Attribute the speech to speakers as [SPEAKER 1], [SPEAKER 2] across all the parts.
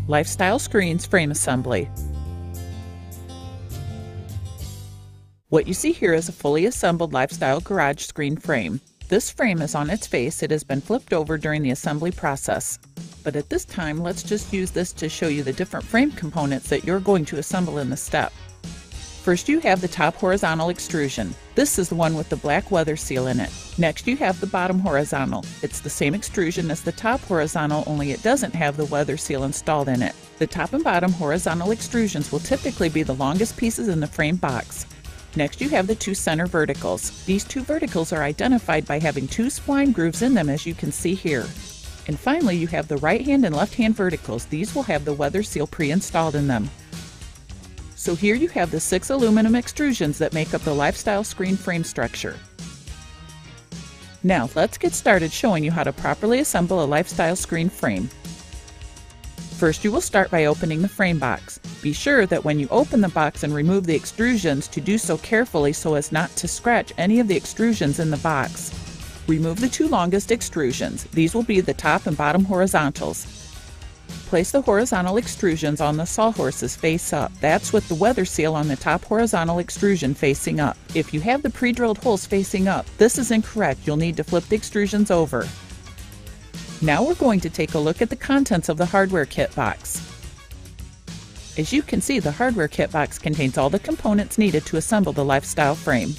[SPEAKER 1] Lifestyle Screens Frame Assembly. What you see here is a fully assembled Lifestyle garage screen frame. This frame is on its face. It has been flipped over during the assembly process. But at this time, let's just use this to show you the different frame components that you're going to assemble in the step. First, you have the top horizontal extrusion. This is the one with the black weather seal in it. Next, you have the bottom horizontal. It's the same extrusion as the top horizontal, only it doesn't have the weather seal installed in it. The top and bottom horizontal extrusions will typically be the longest pieces in the frame box. Next, you have the two center verticals. These two verticals are identified by having two spline grooves in them, as you can see here. And finally, you have the right hand and left hand verticals. These will have the weather seal pre-installed in them. So here you have the 6 aluminum extrusions that make up the Lifestyle screen frame structure. Now let's get started showing you how to properly assemble a Lifestyle screen frame. First, you will start by opening the frame box. Be sure that when you open the box and remove the extrusions, to do so carefully so as not to scratch any of the extrusions in the box. Remove the two longest extrusions. These will be the top and bottom horizontals. Place the horizontal extrusions on the sawhorses face up. That's with the weather seal on the top horizontal extrusion facing up. If you have the pre-drilled holes facing up, this is incorrect. You'll need to flip the extrusions over. Now we're going to take a look at the contents of the hardware kit box. As you can see, the hardware kit box contains all the components needed to assemble the Lifestyle frame.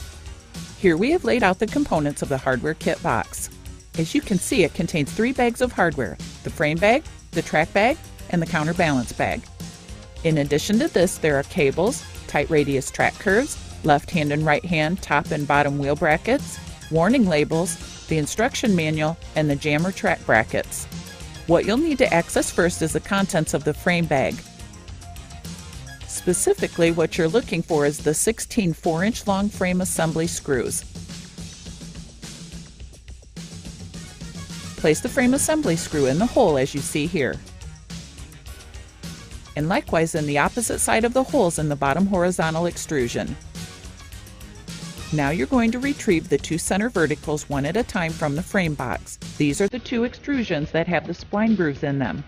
[SPEAKER 1] Here we have laid out the components of the hardware kit box. As you can see, it contains 3 bags of hardware: the frame bag, the track bag, and the counterbalance bag. In addition to this, there are cables, tight radius track curves, left hand and right hand top and bottom wheel brackets, warning labels, the instruction manual, and the jammer track brackets. What you'll need to access first is the contents of the frame bag. Specifically, what you're looking for is the 16 4-inch long frame assembly screws. Place the frame assembly screw in the hole as you see here. And likewise in the opposite side of the holes in the bottom horizontal extrusion. Now you're going to retrieve the 2 center verticals one at a time from the frame box. These are the 2 extrusions that have the spline grooves in them.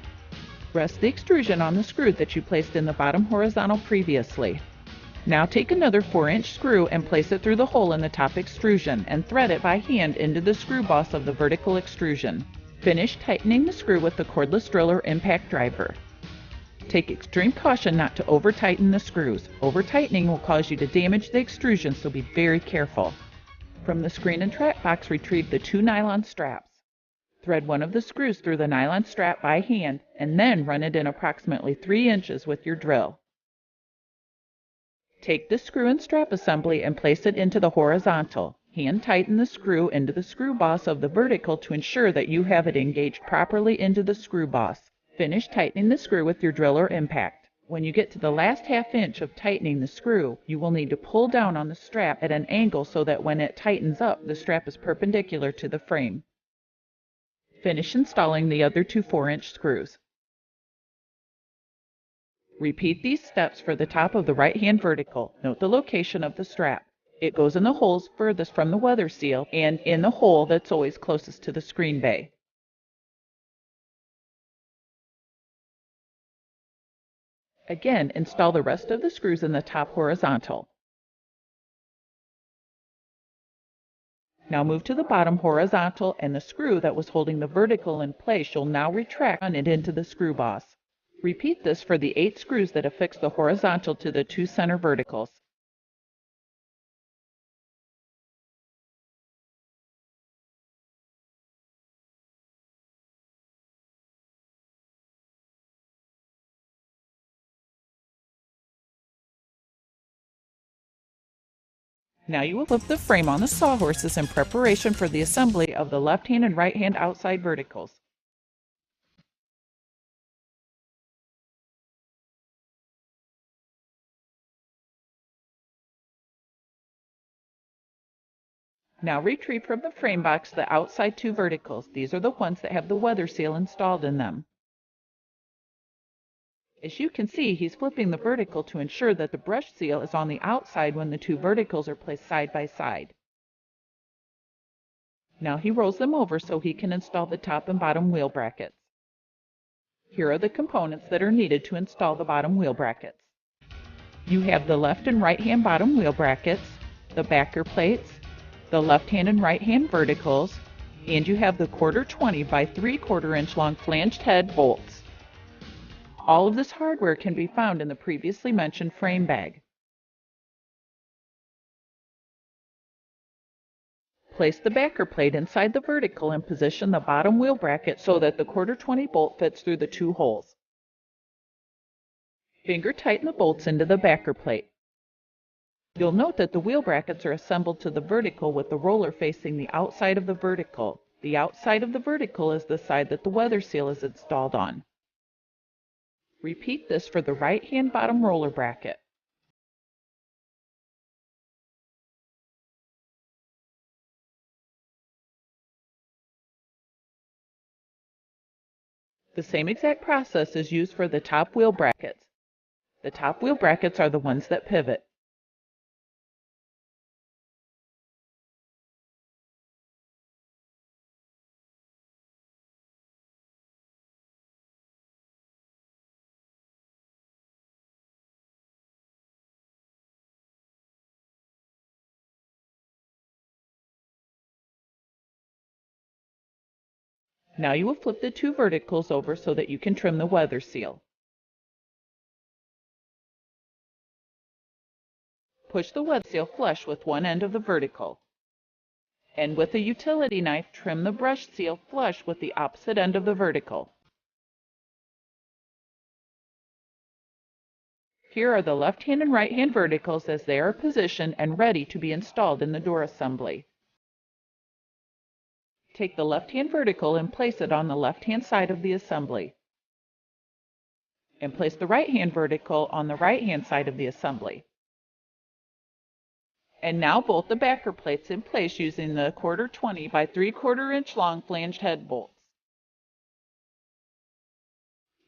[SPEAKER 1] Rest the extrusion on the screw that you placed in the bottom horizontal previously. Now take another 4-inch screw and place it through the hole in the top extrusion and thread it by hand into the screw boss of the vertical extrusion. Finish tightening the screw with the cordless drill or impact driver. Take extreme caution not to over-tighten the screws. Over-tightening will cause you to damage the extrusion, so be very careful. From the screen and track box, retrieve the 2 nylon straps. Thread one of the screws through the nylon strap by hand and then run it in approximately 3 inches with your drill. Take the screw and strap assembly and place it into the horizontal. Hand tighten the screw into the screw boss of the vertical to ensure that you have it engaged properly into the screw boss. Finish tightening the screw with your drill or impact. When you get to the last ½ inch of tightening the screw, you will need to pull down on the strap at an angle so that when it tightens up, the strap is perpendicular to the frame. Finish installing the other 2 4-inch screws. Repeat these steps for the top of the right-hand vertical. Note the location of the strap. It goes in the holes furthest from the weather seal and in the hole that's always closest to the screen bay. Again, install the rest of the screws in the top horizontal. Now move to the bottom horizontal, and the screw that was holding the vertical in place you'll now retract on it into the screw boss. Repeat this for the 8 screws that affix the horizontal to the 2 center verticals. Now you will flip the frame on the sawhorses in preparation for the assembly of the left hand and right hand outside verticals. Now retrieve from the frame box the outside 2 verticals. These are the ones that have the weather seal installed in them. As you can see, he's flipping the vertical to ensure that the brush seal is on the outside when the 2 verticals are placed side by side. Now he rolls them over so he can install the top and bottom wheel brackets. Here are the components that are needed to install the bottom wheel brackets. You have the left and right hand bottom wheel brackets, the backer plates, the left hand and right hand verticals, and you have the 1/4 by 3/4 inch long flanged head bolts. All of this hardware can be found in the previously mentioned frame bag. Place the backer plate inside the vertical and position the bottom wheel bracket so that the 1/4 bolt fits through the 2 holes. Finger tighten the bolts into the backer plate. You'll note that the wheel brackets are assembled to the vertical with the roller facing the outside of the vertical. The outside of the vertical is the side that the weather seal is installed on. Repeat this for the right hand bottom roller bracket. The same exact process is used for the top wheel brackets. The top wheel brackets are the ones that pivot. Now you will flip the 2 verticals over so that you can trim the weather seal. Push the weather seal flush with one end of the vertical. And with a utility knife, trim the brush seal flush with the opposite end of the vertical. Here are the left hand and right hand verticals as they are positioned and ready to be installed in the door assembly. Take the left hand vertical and place it on the left hand side of the assembly. And place the right hand vertical on the right hand side of the assembly. And now bolt the backer plates in place using the 1/4 by 3/4 inch long flanged head bolts.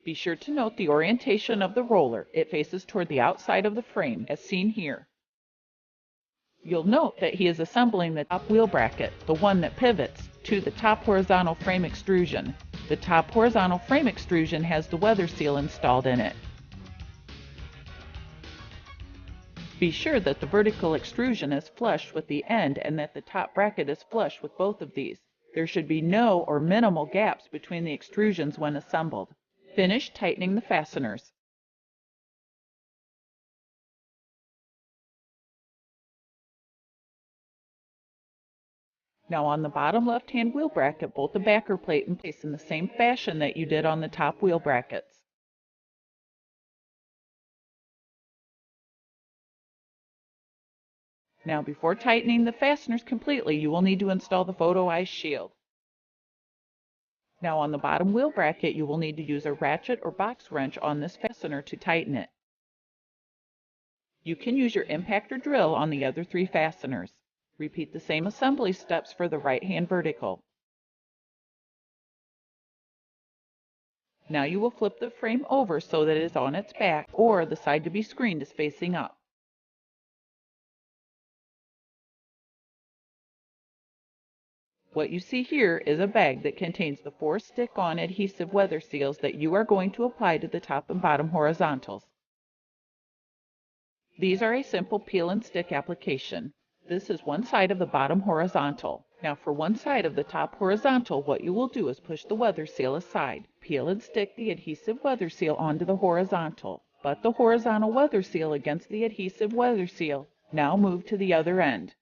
[SPEAKER 1] Be sure to note the orientation of the roller. It faces toward the outside of the frame, as seen here. You'll note that he is assembling the top wheel bracket, the one that pivots, to the top horizontal frame extrusion. The top horizontal frame extrusion has the weather seal installed in it. Be sure that the vertical extrusion is flush with the end and that the top bracket is flush with both of these. There should be no or minimal gaps between the extrusions when assembled. Finish tightening the fasteners. Now on the bottom left-hand wheel bracket, bolt the backer plate in place in the same fashion that you did on the top wheel brackets. Now before tightening the fasteners completely, you will need to install the photo eye shield. Now on the bottom wheel bracket, you will need to use a ratchet or box wrench on this fastener to tighten it. You can use your impactor drill on the other 3 fasteners. Repeat the same assembly steps for the right-hand vertical. Now you will flip the frame over so that it is on its back, or the side to be screened is facing up. What you see here is a bag that contains the 4 stick-on adhesive weather seals that you are going to apply to the top and bottom horizontals. These are a simple peel and stick application. This is one side of the bottom horizontal. Now for one side of the top horizontal, what you will do is push the weather seal aside. Peel and stick the adhesive weather seal onto the horizontal. Butt the horizontal weather seal against the adhesive weather seal. Now move to the other end.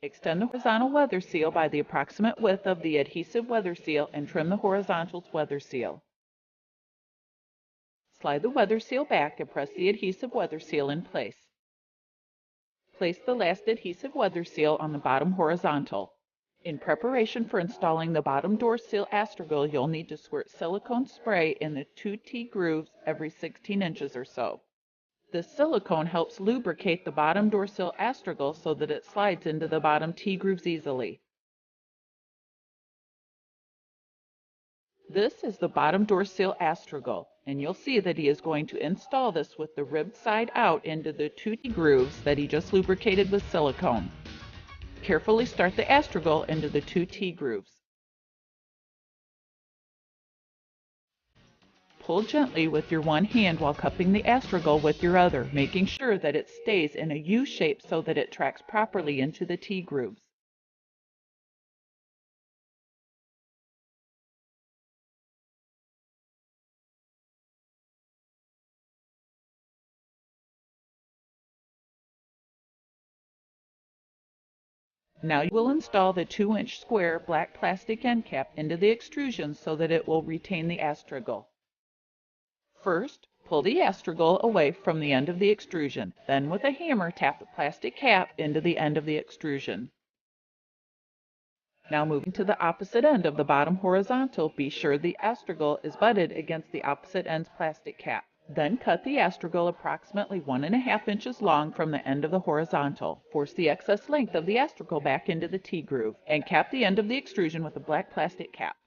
[SPEAKER 1] Extend the horizontal weather seal by the approximate width of the adhesive weather seal and trim the horizontal's weather seal. Slide the weather seal back and press the adhesive weather seal in place. Place the last adhesive weather seal on the bottom horizontal. In preparation for installing the bottom door seal astragal, you'll need to squirt silicone spray in the 2 T-grooves every 16 inches or so. This silicone helps lubricate the bottom door seal astragal so that it slides into the bottom T-grooves easily. This is the bottom door seal astragal, and you'll see that he is going to install this with the ribbed side out into the 2 T-grooves that he just lubricated with silicone. Carefully start the astragal into the 2 T-grooves. pull gently with your one hand while cupping the astragal with your other, making sure that it stays in a U shape so that it tracks properly into the T-grooves. Now you will install the 2-inch square black plastic end cap into the extrusion so that it will retain the astragal. First, pull the astragal away from the end of the extrusion. Then with a hammer, tap the plastic cap into the end of the extrusion. Now moving to the opposite end of the bottom horizontal, be sure the astragal is butted against the opposite end's plastic cap. Then cut the astragal approximately 1½ inches long from the end of the horizontal. Force the excess length of the astragal back into the T-groove and cap the end of the extrusion with a black plastic cap.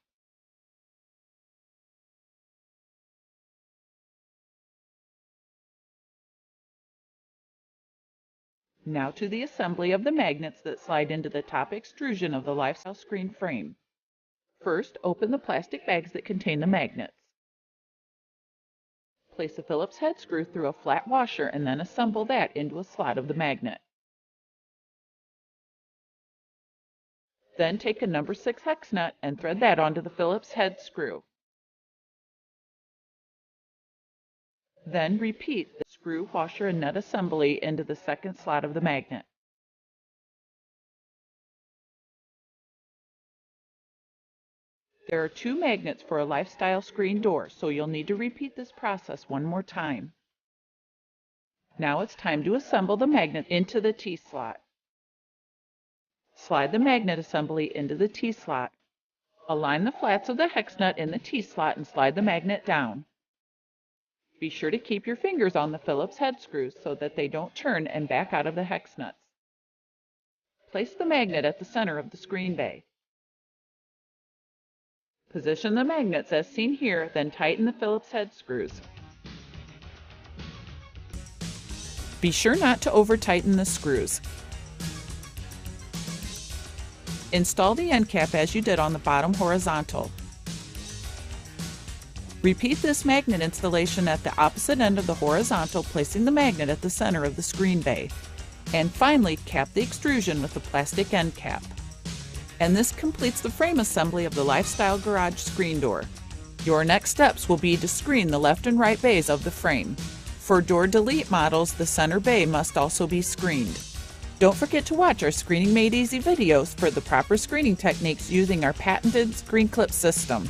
[SPEAKER 1] Now to the assembly of the magnets that slide into the top extrusion of the lifestyle screen frame. First, open the plastic bags that contain the magnets. Place a Phillips head screw through a flat washer and then assemble that into a slot of the magnet. Then take a number 6 hex nut and thread that onto the Phillips head screw. Then repeat the screw, washer, and nut assembly into the second slot of the magnet. There are 2 magnets for a lifestyle screen door, so you'll need to repeat this process one more time. Now it's time to assemble the magnet into the T-slot. Slide the magnet assembly into the T-slot. Align the flats of the hex nut in the T-slot and slide the magnet down. Be sure to keep your fingers on the Phillips head screws so that they don't turn and back out of the hex nuts. Place the magnet at the center of the screen bay. Position the magnets as seen here, then tighten the Phillips head screws. Be sure not to over-tighten the screws. Install the end cap as you did on the bottom horizontal. Repeat this magnet installation at the opposite end of the horizontal, placing the magnet at the center of the screen bay. And finally, cap the extrusion with the plastic end cap. And this completes the frame assembly of the Lifestyle Garage screen door. Your next steps will be to screen the left and right bays of the frame. For door delete models, the center bay must also be screened. Don't forget to watch our Screening Made Easy videos for the proper screening techniques using our patented screen clip system.